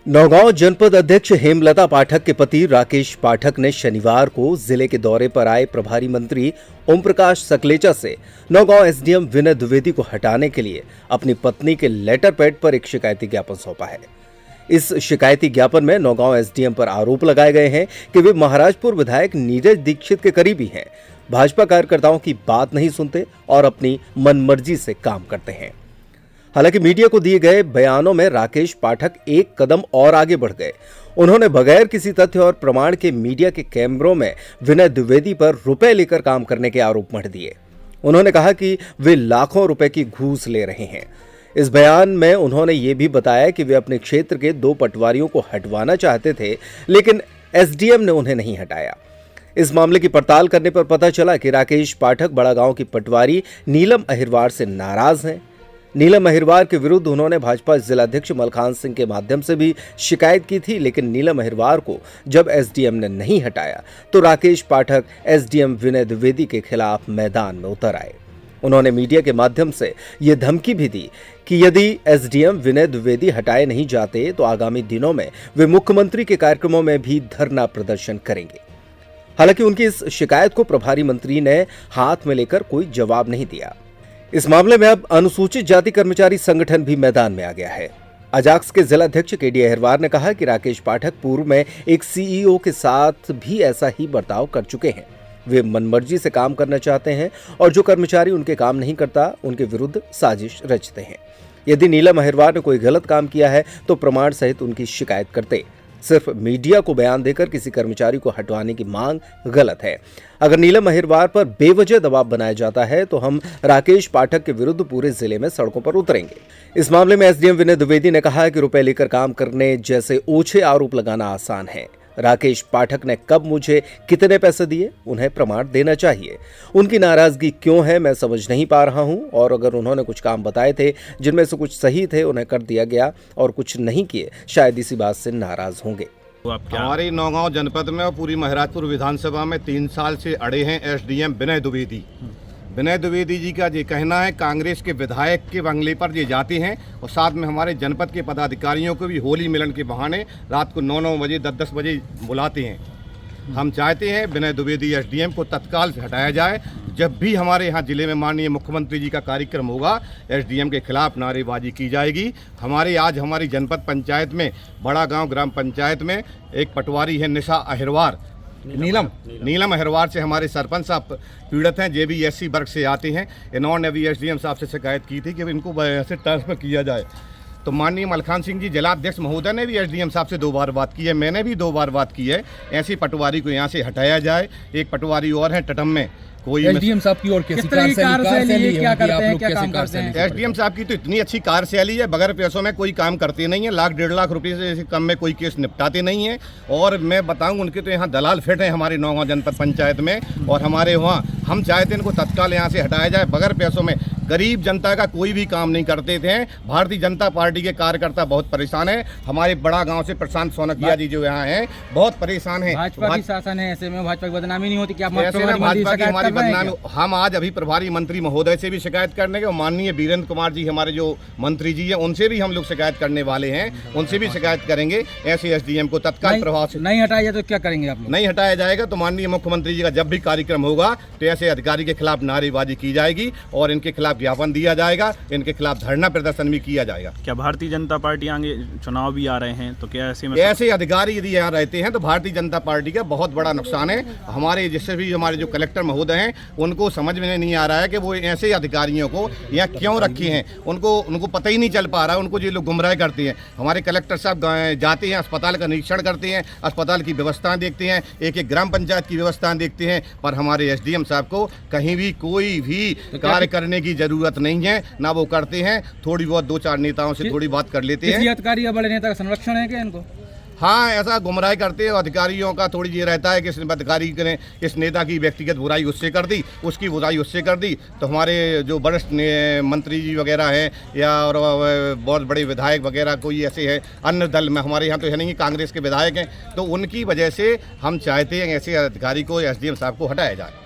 नौगांव जनपद अध्यक्ष हेमलता पाठक के पति राकेश पाठक ने शनिवार को जिले के दौरे पर आए प्रभारी मंत्री ओम प्रकाश सकलेचा से नौगांव एसडीएम विनय द्विवेदी को हटाने के लिए अपनी पत्नी के लेटर पैड पर एक शिकायती ज्ञापन सौंपा है। इस शिकायती ज्ञापन में नौगांव एसडीएम पर आरोप लगाए गए हैं कि वे महाराजपुर विधायक नीरज दीक्षित के करीबी हैं, भाजपा कार्यकर्ताओं की बात नहीं सुनते और अपनी मनमर्जी से काम करते हैं। हालांकि मीडिया को दिए गए बयानों में राकेश पाठक एक कदम और आगे बढ़ गए। उन्होंने बगैर किसी तथ्य और प्रमाण के मीडिया के कैमरों में विनय द्विवेदी पर रुपए लेकर काम करने के आरोप मढ़ दिए। उन्होंने कहा कि वे लाखों रुपए की घूस ले रहे हैं। इस बयान में उन्होंने ये भी बताया कि वे अपने क्षेत्र के 2 पटवारियों को हटवाना चाहते थे, लेकिन एसडीएम ने उन्हें नहीं हटाया। इस मामले की पड़ताल करने पर पता चला कि राकेश पाठक बड़ागांव की पटवारी नीलम अहिरवार से नाराज हैं। नीलम अहिरवार के विरुद्ध उन्होंने भाजपा जिलाध्यक्ष मलखान सिंह के माध्यम से भी शिकायत की थी, लेकिन नीलम अहिरवार को जब एसडीएम ने नहीं हटाया तो राकेश पाठक एसडीएम विनय द्विवेदी के खिलाफ मैदान में उतर आए। उन्होंने मीडिया के माध्यम से ये धमकी भी दी कि यदि एसडीएम विनय द्विवेदी हटाए नहीं जाते तो आगामी दिनों में वे मुख्यमंत्री के कार्यक्रमों में भी धरना प्रदर्शन करेंगे। हालांकि उनकी इस शिकायत को प्रभारी मंत्री ने हाथ में लेकर कोई जवाब नहीं दिया। इस मामले में अब अनुसूचित जाति कर्मचारी संगठन भी मैदान में आ गया है। अजाक्स के जिलाध्यक्ष केडी अहिरवार ने कहा कि राकेश पाठक पूर्व में एक सीईओ के साथ भी ऐसा ही बर्ताव कर चुके हैं। वे मनमर्जी से काम करना चाहते हैं और जो कर्मचारी उनके काम नहीं करता उनके विरुद्ध साजिश रचते हैं। यदि नीलम अहिरवार ने कोई गलत काम किया है तो प्रमाण सहित उनकी शिकायत करते। सिर्फ मीडिया को बयान देकर किसी कर्मचारी को हटवाने की मांग गलत है। अगर नीलम अहिरवार पर बेवजह दबाव बनाया जाता है तो हम राकेश पाठक के विरुद्ध पूरे जिले में सड़कों पर उतरेंगे। इस मामले में एसडीएम विनय द्विवेदी ने कहा है कि रुपए लेकर काम करने जैसे ओछे आरोप लगाना आसान है। राकेश पाठक ने कब मुझे कितने पैसे दिए, उन्हें प्रमाण देना चाहिए। उनकी नाराजगी क्यों है मैं समझ नहीं पा रहा हूं, और अगर उन्होंने कुछ काम बताए थे जिनमें से कुछ सही थे उन्हें कर दिया गया और कुछ नहीं किए, शायद इसी बात से नाराज होंगे। हमारी नौगांव जनपद में और पूरी महाराजपुर विधानसभा में 3 साल से अड़े हैं एसडीएम विनय द्विवेदी। विनय द्विवेदी जी का ये कहना है कांग्रेस के विधायक के बंगले पर ये जाते हैं और साथ में हमारे जनपद के पदाधिकारियों को भी होली मिलन के बहाने रात को 9-9 बजे 10-10 बजे बुलाते हैं। हम चाहते हैं विनय द्विवेदी एसडीएम को तत्काल से हटाया जाए। जब भी हमारे यहाँ जिले में माननीय मुख्यमंत्री जी का कार्यक्रम होगा एसडीएम के खिलाफ नारेबाजी की जाएगी। आज हमारी जनपद पंचायत में बड़ागांव ग्राम पंचायत में एक पटवारी है निशा अहिरवार, नीलम अहिरवार से हमारे सरपंच साहब पीड़ित हैं। जेबीएससी वर्ग से आते हैं। इन्होंने भी एसडीएम साहब से शिकायत की थी कि इनको ऐसे ट्रांसफर किया जाए। तो माननीय मलखान सिंह जी जिलाध्यक्ष महोदय ने भी एसडीएम साहब से 2 बार बात की है, मैंने भी 2 बार बात की है। ऐसी पटवारी को यहाँ से हटाया जाए। एक पटवारी और है टटम में, कोई एसडीएम साहब की और कैसी कार्यशैली है, क्या करते हैं, क्या काम करते हैं? एसडीएम साहब की तो इतनी अच्छी कार्यशैली है, बगैर पैसों में कोई काम करते नहीं है। 1-1.5 लाख रुपए से कम में कोई केस निपटाते नहीं है। और मैं बताऊं उनके तो यहाँ दलाल फिट है हमारे नौगांव जनपद पंचायत में। और हमारे वहाँ हम चाहते हैं इनको तत्काल यहाँ से हटाया जाए। बगैर पैसों में गरीब जनता का कोई भी काम नहीं करते थे। भारतीय जनता पार्टी के कार्यकर्ता बहुत परेशान है। हमारे बड़ा गांव से प्रशांत सोनकिया जी जो यहाँ हैं बहुत परेशान है। भाजपा की शासन है, ऐसे में भाजपा की बदनामी नहीं होती? क्या भाजपा की हमारी बदनामी? हम आज अभी प्रभारी मंत्री महोदय से भी शिकायत करने के, और माननीय वीरेंद्र कुमार जी हमारे जो मंत्री जी हैं उनसे भी हम लोग शिकायत करने वाले हैं। उनसे भी शिकायत करेंगे। ऐसे एसडीएम को तत्काल प्रभाव से नहीं हटाया जाए तो क्या करेंगे आप लोग? नहीं हटाया जाएगा तो माननीय मुख्यमंत्री जी का जब भी कार्यक्रम होगा तो ऐसे अधिकारी के खिलाफ नारेबाजी की जाएगी और इनके खिलाफ ज्ञापन दिया जाएगा। इनके खिलाफ धरना प्रदर्शन भी किया जाएगा। क्या भारतीय जनता पार्टी आगे चुनाव भी आ रहे हैं तो क्या ऐसे अधिकारी यदि यहाँ रहते हैं तो भारतीय जनता पार्टी का बहुत बड़ा नुकसान है। हमारे जिससे भी हमारे जो कलेक्टर महोदय हैं उनको समझ में नहीं आ रहा है कि वो ऐसे अधिकारियों को यहाँ क्यों रखे हैं। उनको पता ही नहीं चल पा रहा है। उनको ये लोग गुमराह करते हैं। हमारे कलेक्टर साहब जाते हैं, अस्पताल का निरीक्षण करते हैं, अस्पताल की व्यवस्थाएं देखते हैं, एक ग्राम पंचायत की व्यवस्थाएं देखते हैं, पर हमारे एसडीएम साहब को कहीं भी कोई भी कार्य करने की जरूरत नहीं है, ना वो करते हैं। थोड़ी बहुत 2-4 नेताओं से थोड़ी बात कर लेते हैं। अधिकारी या बड़े नेता का संरक्षण है क्या इनको? हाँ, ऐसा गुमराह करते हैं। अधिकारियों का थोड़ी ये रहता है कि इस अधिकारी ने इस नेता की व्यक्तिगत बुराई उससे कर दी, उसकी बुराई उससे कर दी, तो हमारे जो वरिष्ठ मंत्री जी वगैरह हैं या और बहुत बड़े विधायक वगैरह कोई ऐसे है अन्य दल में, हमारे यहाँ तो है नहीं, कांग्रेस के विधायक हैं, तो उनकी वजह से हम चाहते हैं ऐसे अधिकारी को एसडीएम साहब को हटाया जाए।